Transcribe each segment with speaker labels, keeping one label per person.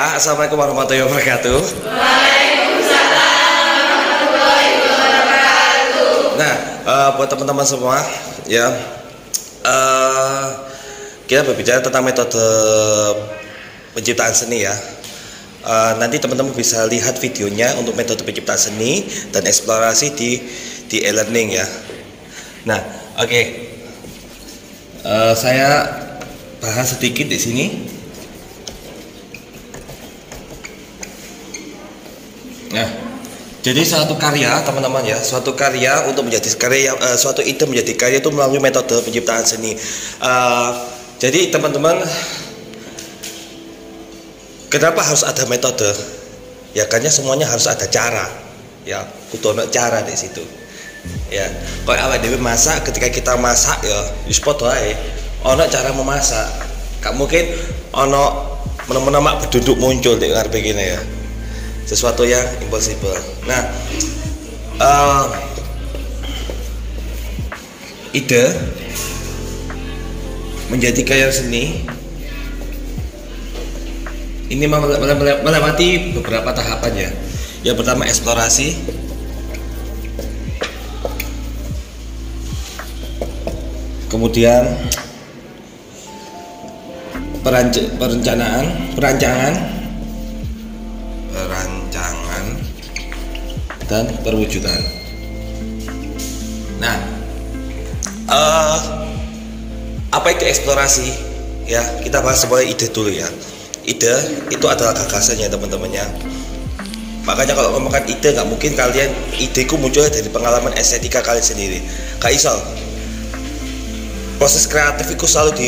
Speaker 1: Pak, assalamualaikum warahmatullahi wabarakatuh.
Speaker 2: Waalaikumsalam warahmatullahi wabarakatuh.
Speaker 1: Nah, buat teman-teman semua, ya, kita berbicara tentang metode penciptaan seni ya. Nanti teman-teman bisa lihat videonya untuk metode penciptaan seni dan eksplorasi di e-learning ya. Nah, oke. Saya bahas sedikit di sini. Nah, jadi suatu karya teman-teman ya, suatu karya untuk menjadi karya, suatu ide menjadi karya itu melalui metode penciptaan seni. Jadi teman-teman, kenapa harus ada metode? Ya karena semuanya harus ada cara. Ya, kudu ono cara di situ. Ya, kalau awak dewe masak, ketika kita masak ya, spot wae. Ono cara memasak. Gak mungkin ono menemukan mak berduduk muncul di ngarepe kene ya. Sesuatu yang impossible. Nah, ide menjadi karya seni ini melewati beberapa tahapan ya. Yang pertama eksplorasi, kemudian perancangan dan perwujudan. Nah, apa itu eksplorasi? Ya, kita bahas sebuah ide dulu ya. Ide itu adalah gagasannya teman-temannya. Makanya kalau ngomongkan ide, nggak mungkin kalian ideku muncul dari pengalaman estetika kalian sendiri. Kak Isol, proses kreatif itu selalu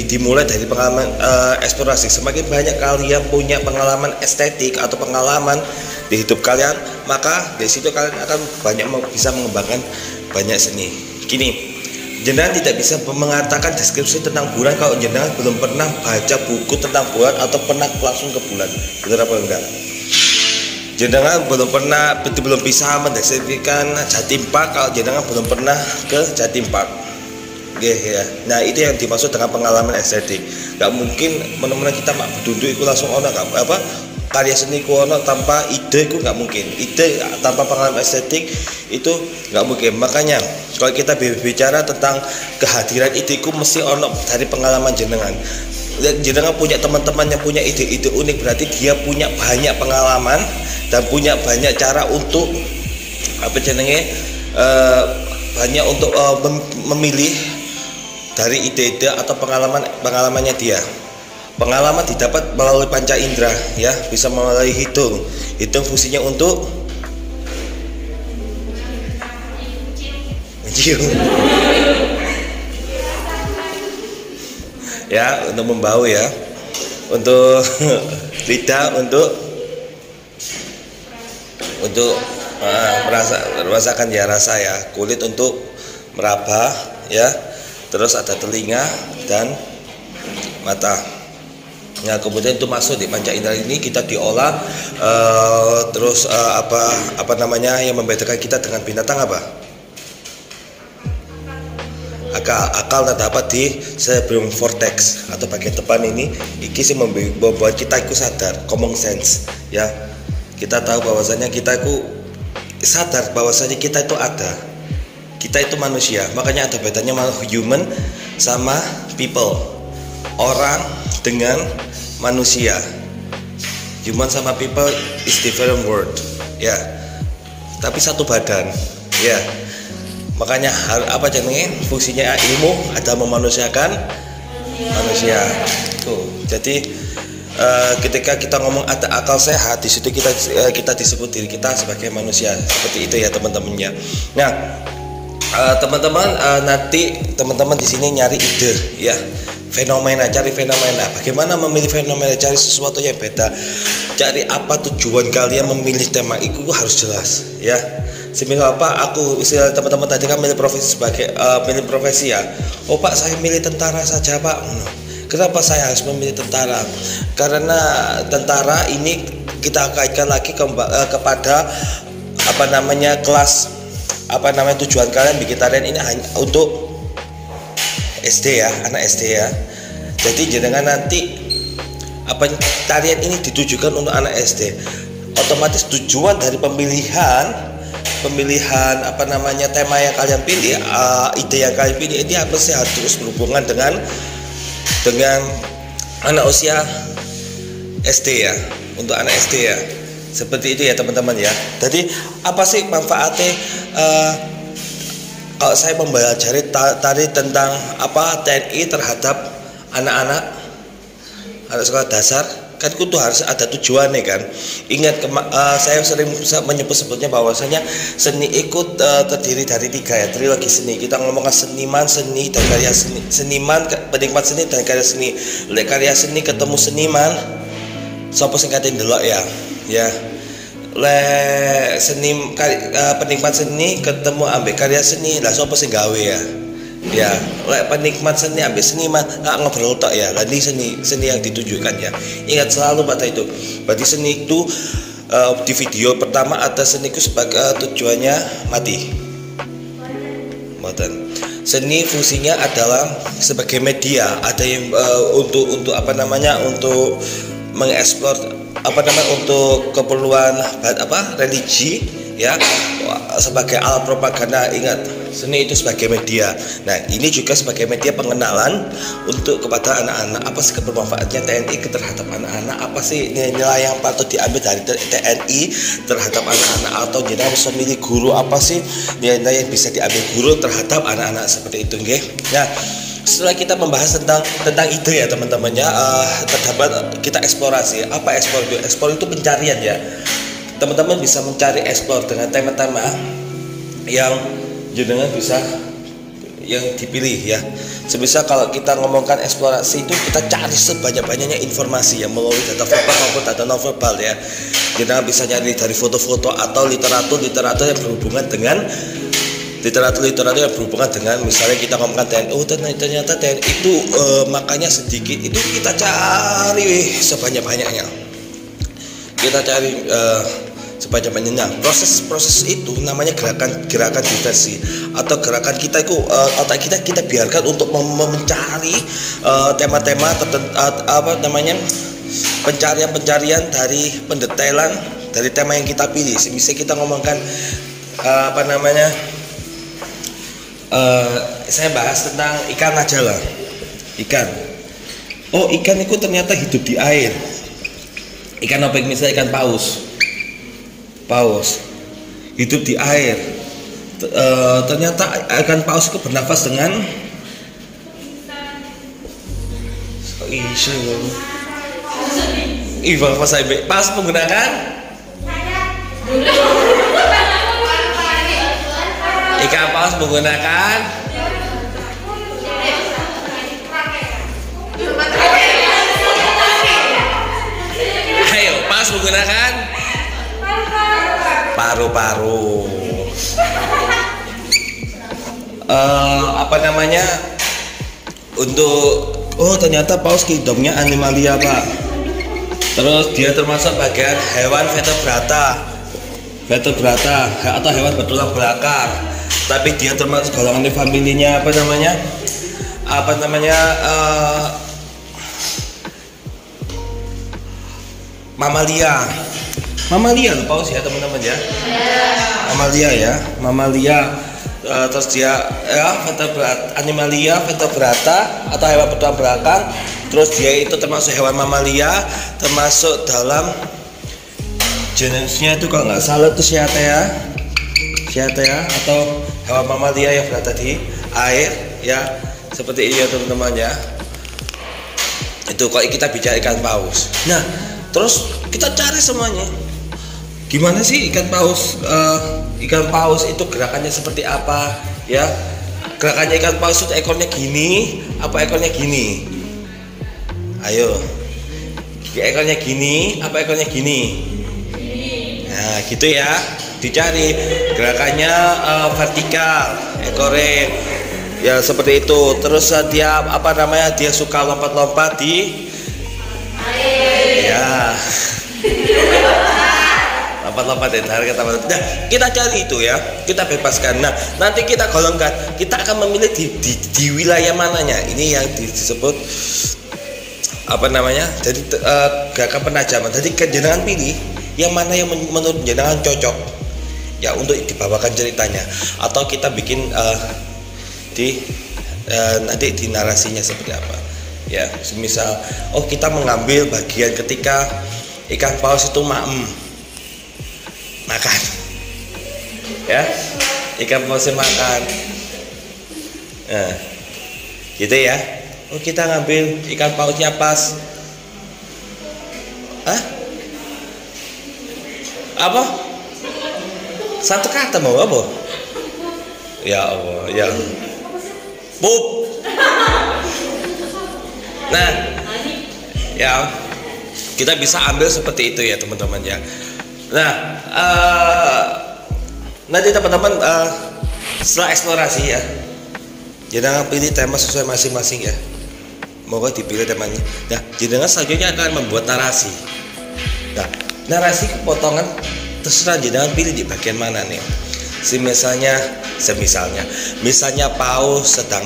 Speaker 1: dimulai dari pengalaman eksplorasi. Semakin banyak kalian punya pengalaman estetik atau pengalaman di hidup kalian, maka dari situ kalian akan bisa mengembangkan banyak seni. Gini, jenengan tidak bisa mengatakan deskripsi tentang bulan kalau jenengan belum pernah baca buku tentang bulan atau pernah langsung ke bulan. Benar apa enggak? Jenengan belum bisa mendeskripsikan Jatim Park kalau jenengan belum pernah ke Jatim Park. Oke ya. Nah, itu yang dimaksud dengan pengalaman estetik. Gak mungkin menemukan kita mak berduduk itu langsung karya seni kuono tanpa ide itu nggak mungkin. Ide tanpa pengalaman estetik itu nggak mungkin. Makanya kalau kita berbicara tentang kehadiran ide itu mesti ono dari pengalaman jenengan. Jenengan punya teman-teman yang punya ide-ide unik, berarti dia punya banyak pengalaman dan punya banyak cara untuk banyak untuk memilih dari ide-ide atau pengalamannya dia. Pengalaman didapat melalui panca indera ya, bisa melalui hidung fungsinya untuk mencium ya, untuk membau ya, untuk lidah untuk merasakan ya rasa ya, kulit untuk meraba ya, terus ada telinga dan mata. Nah, kemudian itu masuk di panca indera ini, kita diolah terus apa namanya yang membedakan kita dengan binatang apa? Akal terdapat di cerebrum vortex atau bagian depan ini sih membuat kita itu sadar, common sense ya. Kita tahu bahwasanya kita itu sadar bahwasanya kita itu ada. Kita itu manusia. Makanya ada bedanya human sama people. Orang dengan manusia. Human sama people is different word ya, tapi satu badan ya. Makanya apa jenenge fungsinya ilmu adalah memanusiakan manusia tuh. Jadi ketika kita ngomong ada akal sehat, di situ kita disebut diri kita sebagai manusia, seperti itu ya teman-temannya. Nah, teman-teman nanti teman-teman di sini nyari ide ya, cari fenomena. Bagaimana memilih fenomena? Cari sesuatu yang beda. Cari apa tujuan kalian memilih tema itu harus jelas ya. Semisal apa istilah teman-teman tadi kan milih profesi milih profesi ya. Oh Pak, saya milih tentara saja Pak. Kenapa saya harus memilih tentara? Karena tentara ini kita kaitkan lagi kepada kelas tujuan kalian bikin tarian ini hanya untuk SD ya, anak SD ya. Jadi jenengan nanti tarian ini ditujukan untuk anak SD, otomatis tujuan dari pemilihan apa namanya tema yang kalian pilih, ide yang kalian pilih ini pasti harus berhubungan dengan anak usia SD ya, untuk anak SD ya, seperti itu ya teman-teman ya. Jadi apa sih manfaatnya kalau saya mempelajari tadi tentang apa TNI terhadap anak-anak sekolah dasar? Kan itu harus ada tujuannya kan. Ingat saya sering sebutnya bahwasanya seni ikut terdiri dari 3 ya, trilogi seni. Kita ngomongkan seniman, seni dan karya seni. Seniman, penikmat seni dan karya seni. Lek karya seni ketemu seniman, sapa sing kate ndelok ya. Ya. Lek penikmat seni ketemu ambek karya seni, lah sapa sing gawe ya. Ya, penikmat seni ambil seniman ngobrol tok ya. Jadi seni yang ditujukan ya. Ingat selalu pada itu. Berarti seni itu di video pertama atas seni itu sebagai tujuannya mati. Seni fungsinya adalah sebagai media. Ada yang untuk apa namanya, untuk mengeksplor apa namanya, untuk keperluan religi ya, sebagai alat propaganda. Ingat, seni itu sebagai media. Nah, ini juga sebagai media pengenalan untuk kepada anak-anak. Apa sih kebermanfaatnya TNI terhadap anak-anak? Apa sih nilai yang patut diambil dari TNI terhadap anak-anak? Atau jenengan bisa milih guru, apa sih nilai yang bisa diambil guru terhadap anak-anak seperti itu, nggih? Nah, setelah kita membahas tentang ide ya teman-teman ya, terdapat kita eksplorasi. Apa eksplor itu? Eksplor itu pencarian ya. Teman-teman bisa mencari eksplor dengan tema-tema yang jenengan bisa yang dipilih ya. Semisal kalau kita ngomongkan eksplorasi itu, kita cari sebanyak-banyaknya informasi yang melalui data verbal maupun data non verbal ya. Jenengan bisa nyari dari foto-foto atau literatur yang berhubungan dengan literatur yang berhubungan dengan, misalnya kita ngomongkan TNI, ternyata TNI itu makanya sedikit, itu kita cari sebanyak-banyaknya. Kita cari sebanyak-banyaknya. Proses itu namanya gerakan diversi, atau gerakan kita itu otak kita biarkan untuk mencari tema-tema apa namanya, pencarian dari pendetailan dari tema yang kita pilih. Misalnya kita ngomongkan apa namanya, saya bahas tentang ikan aja lah. Ikan itu ternyata hidup di air. Ikan apa, misalnya ikan paus hidup di air. Ternyata ikan paus itu bernafas dengan paus menggunakan ikan paus menggunakan paus menggunakan paru-paru. Apa namanya, untuk ternyata paus hidupnya animalia Pak. Terus dia termasuk bagian hewan vertebrata atau hewan bertulang belakang. Tapi dia termasuk golongan familinya apa namanya mamalia loh paus ya teman-teman ya. Mamalia. Terus dia ya animalia vertebrata atau hewan bertulang belakang. Terus dia itu termasuk hewan mamalia, termasuk dalam jenisnya itu kalau nggak salah itu Cyathea atau hewan mamalia yang berada di air ya, seperti itu ya teman-teman ya. Itu kalau kita bicara ikan paus. Nah, terus kita cari semuanya. Gimana sih ikan paus? Ikan paus itu gerakannya seperti apa ya? Gerakannya ikan paus itu ekornya gini, apa ekornya gini? Ayo, ekornya gini, apa ekornya gini? Nah, gitu ya. Dicari gerakannya vertikal, ekornya ya seperti itu. Terus dia apa namanya? Dia suka lompat-lompat di air. Ya. Lompat-lompat ya, nah, kita cari itu ya, kita bebaskan. Nah, nanti kita golongkan, kita akan memilih di wilayah mananya. Ini yang disebut apa namanya, jadi gerakan penajaman. Jadi jenengan pilih yang mana yang menurut jenengan cocok ya untuk dibawakan ceritanya, atau kita bikin nanti di narasinya seperti apa ya. Misal kita mengambil bagian ketika ikan paus itu makan ya, ikan pausnya makan, nah gitu ya. Kita ngambil ikan pausnya pas apa satu kata mau apa ya Allah ya pup. Nah ya, kita bisa ambil seperti itu ya teman-teman ya. Nah nanti teman-teman setelah eksplorasi ya, jangan pilih tema sesuai masing-masing ya, moga dipilih temanya. Nah jenengan selanjutnya akan membuat narasi. Nah narasi kepotongan terserah jenengan pilih di bagian mana nih. Misalnya paus sedang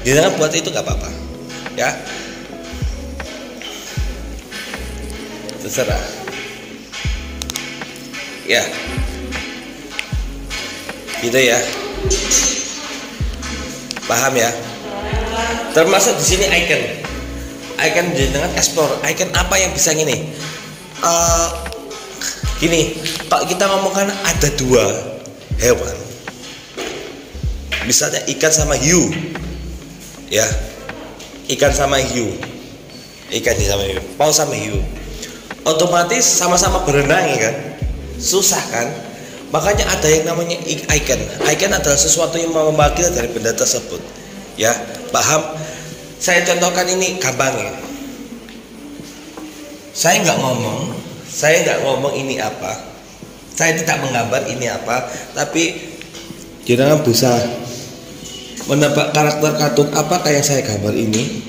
Speaker 1: jenengan buat itu gak apa-apa ya, terserah ya, gitu ya, paham ya. Termasuk di sini icon jenengan explore icon apa yang bisa gini. Gini, kalau kita ngomongkan ada dua hewan, misalnya ikan sama hiu ya, ikan sama hiu, paus sama hiu, otomatis sama-sama berenang ya kan, susah kan. Makanya ada yang namanya icon adalah sesuatu yang mewakili dari benda tersebut ya, paham. Saya contohkan ini gampang ya, saya nggak ngomong ini apa, saya tidak menggambar ini apa, tapi jenengan bisa menebak karakter kartun apakah yang saya gambar ini.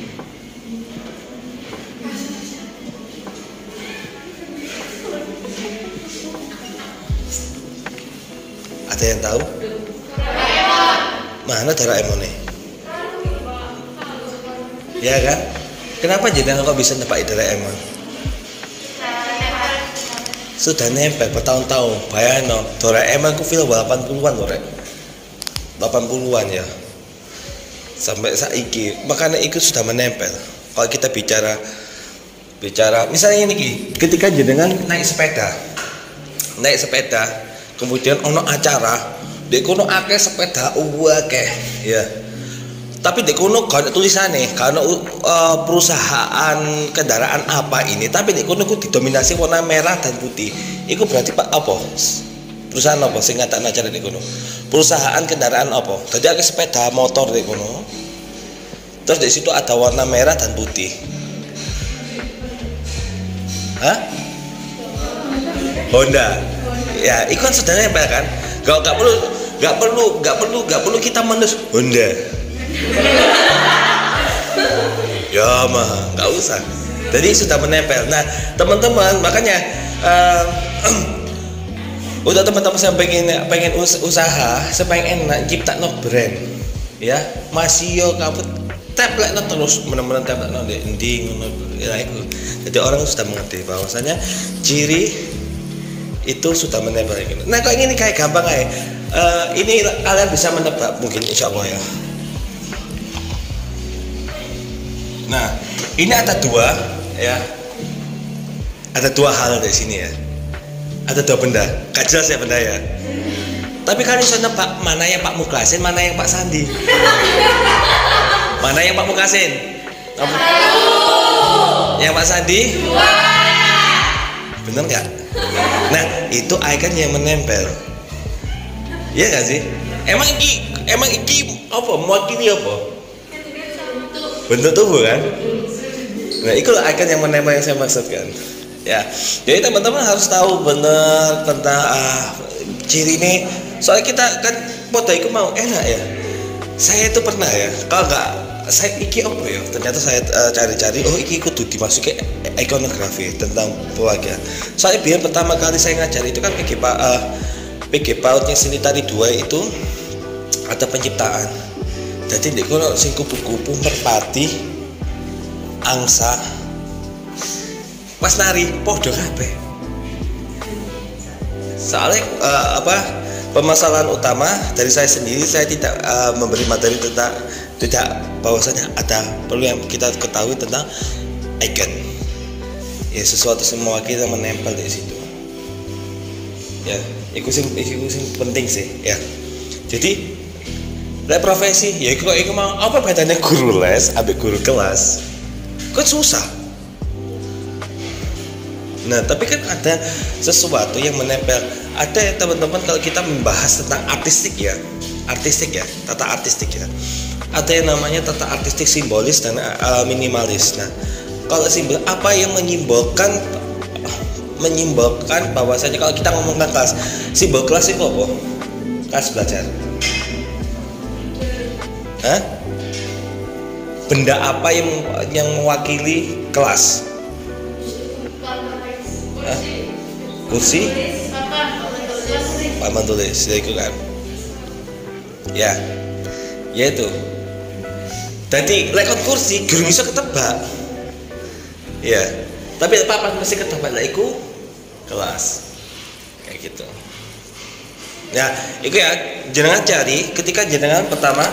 Speaker 1: Ada yang tahu? Mana Doraemon nih? Ya kan? Kenapa jenengan kok bisa nebak Doraemon? Sudah nempel bertahun-tahun. Bayangin Doraemon ku film 80-an loh rek, 80-an ya, sampai saiki. Makanya itu sudah menempel. Kalau kita bicara misalnya ini, ketika jenengan naik sepeda, kemudian ono acara, di kono akeh sepeda akeh ya. Tapi di kono gak ada tulisannya, karena perusahaan kendaraan apa ini, tapi di kono didominasi warna merah dan putih. Itu berarti pak apa? Perusahaan apa? Singkatan acara di kono. Perusahaan kendaraan apa? Jadi ada sepeda motor di kono. Terus di situ ada warna merah dan putih. Hah? Honda. Ya, itu kan sudah nempel kan? Gak perlu kita menulis Honda. Ya mah nggak usah, jadi sudah menempel. Nah teman-teman, makanya udah teman-teman saya pengen usaha, saya pengen enak cipta no brand ya, masih yo kamu tablet no terus benar-benar tablet no ending ya itu. Jadi orang sudah mengerti bahwasanya ciri itu sudah menempel gitu. Nah kok ini kayak gampang aja, ini kalian bisa menebak mungkin insya Allah ya. Nah, ini ada dua ya. Ada dua hal dari sini ya. Ada dua benda. Gak jelas ya benda ya. Tapi kalian bisa nebak mana yang Pak Mukhlasin, mana yang Pak Sandi. Mana yang Pak Mukhlasin? Yang Pak Sandi? Bener nggak? Nah, itu icon yang menempel. Iya nggak sih? Emang iki apa? Mewakili apa? Bentuk tubuh kan? Nah itu icon yang menempel yang saya maksudkan ya. Jadi teman-teman harus tahu benar tentang ciri ini. Soalnya kita kan foto itu mau enak ya. Saya itu pernah ya, kalau nggak saya iki apa ya, ternyata saya cari-cari, iki kudu dimasuki ikonografi tentang keluarga. Soalnya biar pertama kali saya ngajar itu kan PG PAUD-nya seni tari 2 itu ada penciptaan. Jadi di kono sing kupu-kupu merpati angsa pas nari podo kabeh. Soalnya permasalahan utama dari saya sendiri, saya tidak memberi materi tentang bahwasanya ada perlu yang kita ketahui tentang icon. Ya, sesuatu semua kita menempel di situ. Ya, itu sing penting sih, ya. Jadi profesi ya iku mau apa bedanya guru les ambek guru kelas? Kan susah. Nah, tapi kan ada sesuatu yang menempel. Ada ya teman-teman, kalau kita membahas tentang artistik ya, tata artistik ya. Ada yang namanya tata artistik simbolis dan minimalis. Nah, kalau simbol apa yang menyimbolkan bahwasanya kalau kita ngomongkan kelas, simbol kelas itu apa? Kelas belajar. Hah? Benda apa yang mewakili kelas? Hah? Kursi? Papan tulis, ya itu kan. Ya itu. Jadi lekot kursi guru bisa ketebak. Ya. Tapi papan mesti ketebak lah iku kelas. Kayak gitu. Ya, itu ya jenengan cari ketika jenengan pertama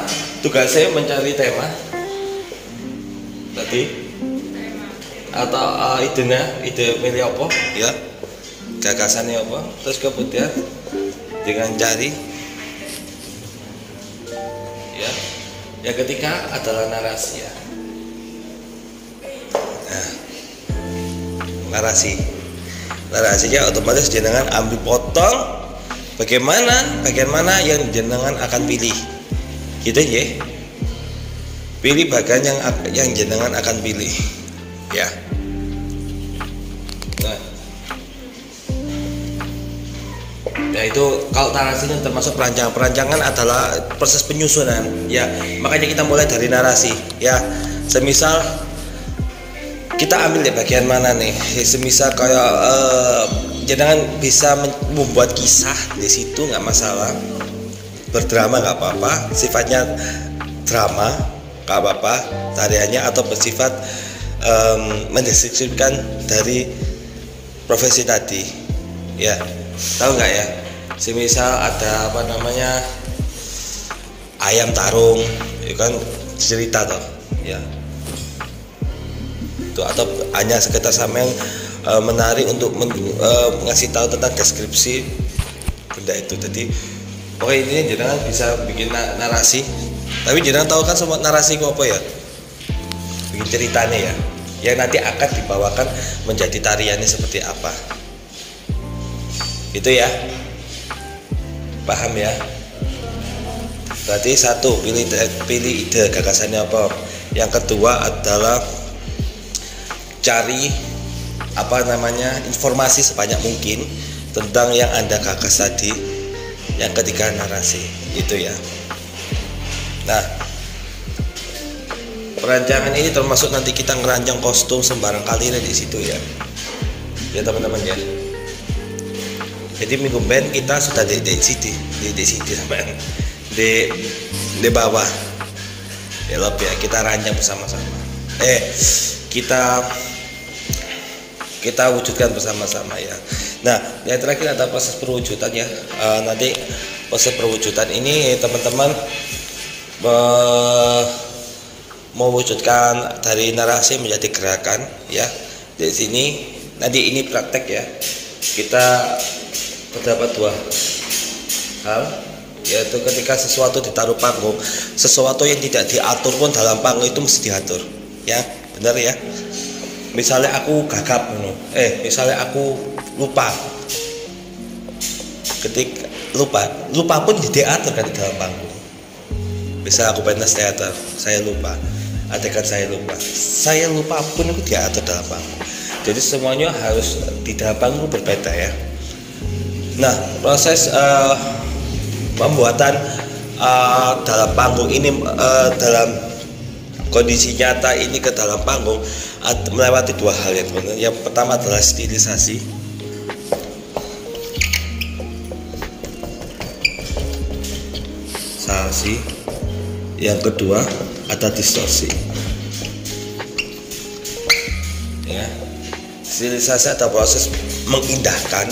Speaker 1: tugas saya mencari tema tadi atau ide milih apa ya, gagasannya apa, terus kemudian dengan cari ya yang ketiga adalah narasi ya. Nah, narasinya otomatis jenengan ambil potong bagaimana yang jenengan akan pilih gitu ya, pilih bagian yang jenengan akan pilih ya. Nah itu kalau narasinya termasuk perancangan adalah proses penyusunan ya, makanya kita mulai dari narasi ya. Semisal kita ambil di bagian mana nih, semisal kayak jenengan bisa membuat kisah di situ nggak masalah, berdrama nggak apa-apa, sifatnya drama nggak apa-apa, tariannya atau bersifat mendeskripsikan dari profesi tadi ya. Tahu nggak ya, semisal ada apa namanya ayam tarung itu kan cerita toh ya, itu atau hanya sekedar sama yang menarik untuk ngasih tahu tentang deskripsi benda itu. Jadi oke, ini jenengan bisa bikin narasi, tapi jenengan tahu kan semua narasi itu apa ya, bikin ceritanya ya, yang nanti akan dibawakan menjadi tariannya seperti apa itu ya, paham ya? Berarti satu, pilih ide gagasannya apa. Yang kedua adalah cari apa namanya informasi sebanyak mungkin tentang yang Anda gagas tadi. Yang ketiga narasi itu ya. Nah, perancangan ini termasuk nanti kita ngerancang kostum sembarang kali di situ ya teman-teman ya. Jadi minggu depan kita sudah di sini sama di bawah delop ya, kita rancang bersama-sama. Kita wujudkan bersama-sama ya. Nah, yang terakhir ada proses perwujudan ya. Nanti proses perwujudan ini teman-teman mewujudkan dari narasi menjadi gerakan ya. Di sini nanti ini praktek ya. Kita terdapat dua hal, yaitu ketika sesuatu ditaruh panggung, sesuatu yang tidak diatur pun dalam panggung itu mesti diatur ya, benar ya. Misalnya aku gagap misalnya aku lupa, ketika lupa pun diatur kan di dalam panggung. Bisa aku pentas teater, saya lupa, adegan saya lupa pun itu diatur dalam panggung. Jadi semuanya harus di dalam panggung berbeda ya. Nah, proses pembuatan dalam panggung ini dalam kondisi nyata ini ke dalam panggung melewati dua hal ya teman-teman. Yang pertama adalah stilisasi. Yang kedua ada distorsi. Stilisasi atau proses mengindahkan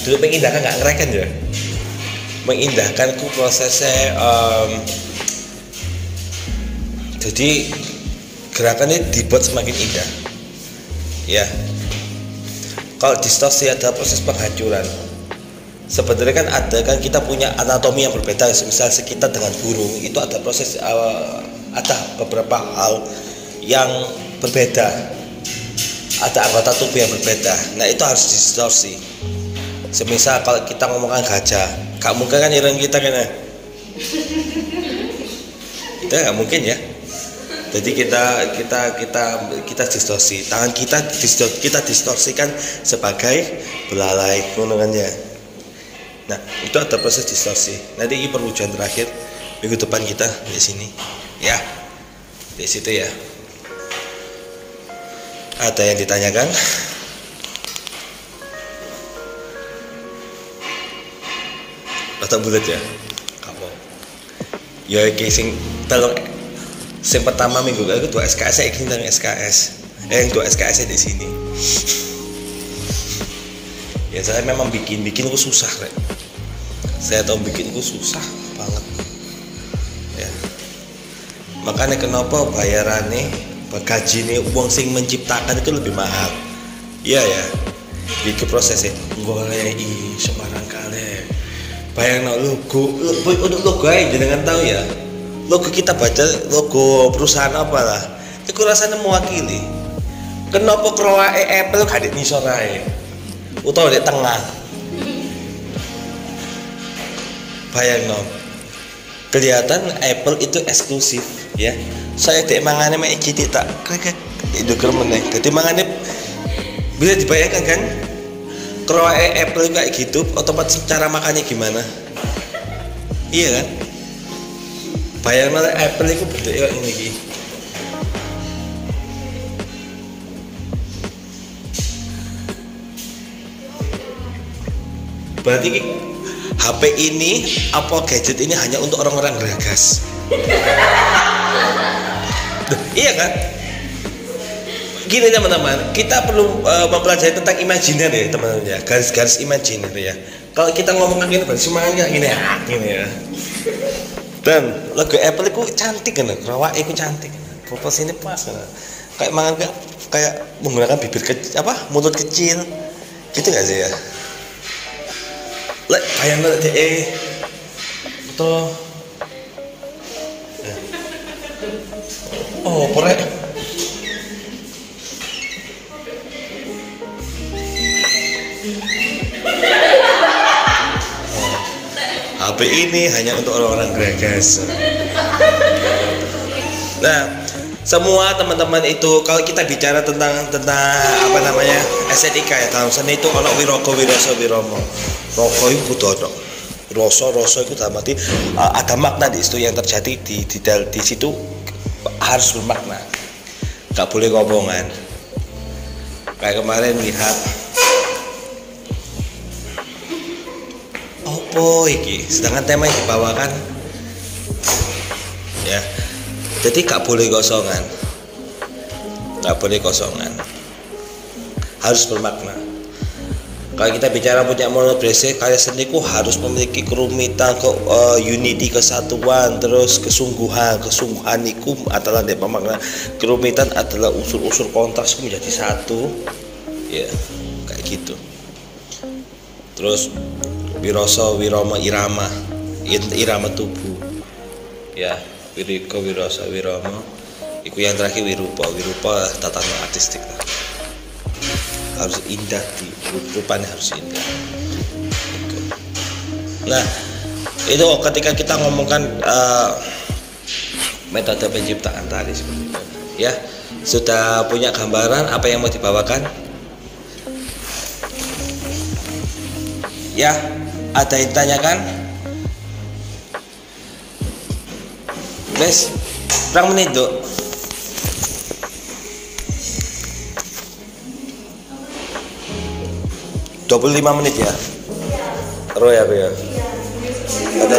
Speaker 1: dulu, mengindahkan nggak ngereken ya, mengindahkan ku prosesnya. Jadi gerakannya dibuat semakin indah ya. Kalau distorsi ada proses penghancuran. Sebenarnya kan kita punya anatomi yang berbeda. Misalnya kita dengan burung itu ada proses, ada beberapa hal yang berbeda, ada anggota tubuh yang berbeda. Nah itu harus distorsi. Semisal kalau kita ngomongkan gajah, gak mungkin kan ireng kita kan ya, itu gak mungkin ya. Jadi kita distorsi, tangan kita distorsikan sebagai belalai menurutnya. Nah itu ada proses distorsi. Nanti ini perwujudan terakhir minggu depan kita di sini ya, di situ ya. Ada yang ditanyakan? Atau bulat ya? Kamu? Ya sing tolong. Yang pertama minggu lalu 2 SKS, saya ingin tentang SKS. Yang 2 SKS di sini. Ya saya memang bikin ku susah, Rek. Saya tahu bikin ku susah banget. Ya. Makanya kenapa bayarannya, gajine uang sing menciptakan itu lebih mahal. Iya ya. Bikin prosesnya goleki sembarang kali. Bayangno untuk logo aja jangan tahu ya. Logo kita baca logo perusahaan apa lah, itu rasanya mewakili. Kenapa kroa Apple gak di nisor ae, utawa di tengah? Bayangno, kelihatan Apple itu eksklusif ya. Saya dek mangane mek iki tak krek itu meneh. Dadi mangane bisa dibayangkan kan? Kroa Apple kayak gitu, otomatis cara makannya gimana? Iya kan? Bayangkan Apple itu bentuknya ini iki. Berarti HP ini apa gadget ini hanya untuk orang-orang geragas. Iya kan? Gini teman-teman, kita perlu mempelajari tentang imajiner ya teman-teman ya, garis-garis imajiner ya. Kalau kita ngomongin gini berarti semuanya gini ya. Dan logo Apple itu cantik kan, rawak itu cantik, proporsinya pas kan, kayak mangan kayak menggunakan bibir kecil, mulut kecil, gitu nggak sih ya? Lek bayangin deh, betul. Oh, porek. HP ini hanya untuk orang-orang geragas. Nah, semua teman-teman itu kalau kita bicara tentang apa namanya estetika ya, dalam seni itu ono wiraka wirasa wirama. Roko itu kudu ono. Rasa itu dalam arti ada makna di situ yang terjadi di situ harus bermakna. Gak boleh ngomongan. Kayak kemarin lihat opo iki, sedangkan tema yang dibawakan ya, jadi gak boleh kosongan, harus bermakna. Kalau kita bicara punya menurut Brese, karya seni ku harus memiliki kerumitan, unity, kesatuan, terus kesungguhan itu adalah pemakna. Kerumitan adalah unsur-unsur kontras menjadi satu ya, kayak gitu. Terus wirasa wirama irama tubuh ya, wirika wirasa wirama iku yang terakhir wirupa tatanan artistik lah. Harus indah, rupanya harus indah. Nah itu ketika kita ngomongkan metode penciptaan tadi seperti itu ya, sudah punya gambaran apa yang mau dibawakan ya? Ada yang ditanyakan? Guys, berapa menit dok? 25 menit ya? Roy ya? Ada